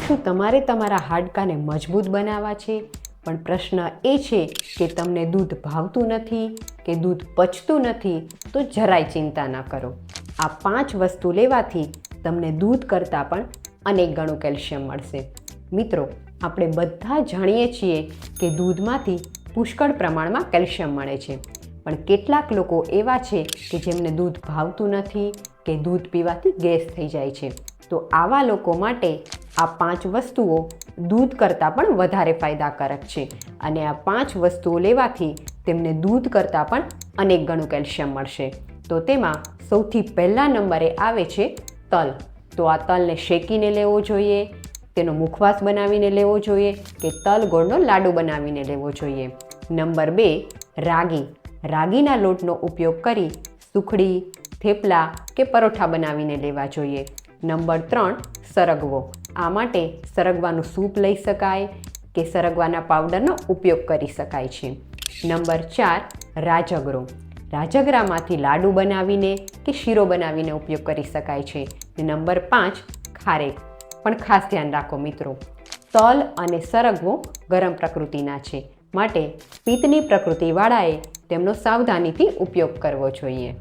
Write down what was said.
શું તમારે તમારા હાડકાને મજબૂત બનાવવા છે, પણ પ્રશ્ન એ છે કે તમને દૂધ ભાવતું નથી કે દૂધ પચતું નથી? તો જરાય ચિંતા ન કરો. આ 5 વસ્તુ લેવાથી તમને દૂધ કરતાં પણ અનેક ગણું કેલ્શિયમ મળશે. મિત્રો, આપણે બધા જાણીએ છીએ કે દૂધમાંથી પુષ્કળ પ્રમાણમાં કેલ્શિયમ મળે છે, પણ કેટલાક લોકો એવા છે કે જેમને દૂધ ભાવતું નથી કે દૂધ પીવાથી ગેસ થઈ જાય છે. તો આવા લોકો માટે આ 5 વસ્તુઓ દૂધ કરતાં પણ વધારે ફાયદાકારક છે, અને આ 5 વસ્તુઓ લેવાથી તેમને દૂધ કરતાં પણ અનેક ગણું કેલ્શિયમ મળશે. તો તેમાં સૌથી પહેલા નંબરે આવે છે તલ. તો આ તલને શેકીને લેવો જોઈએ, તેનો મુખવાસ બનાવીને લેવો જોઈએ કે તલ ગોળનો લાડુ બનાવીને લેવો જોઈએ. નંબર 2, રાગી. રાગીના લોટનો ઉપયોગ કરી સુખડી, થેપલા કે પરોઠા બનાવીને લેવા જોઈએ. નંબર 3, સરગવો. આ માટે સરગવાનું સૂપ લઈ શકાય કે સરગવાના પાવડરનો ઉપયોગ કરી શકાય છે. નંબર 4, રાજગરો. રાજગરામાંથી લાડુ બનાવીને કે શીરો બનાવીને ઉપયોગ કરી શકાય છે. નંબર 5, ખારેક. પણ ખાસ ધ્યાન રાખો મિત્રો, તલ અને સરગવો ગરમ પ્રકૃતિના છે, માટે પિત્તની પ્રકૃતિવાળાએ તેમનો સાવધાનીથી ઉપયોગ કરવો જોઈએ.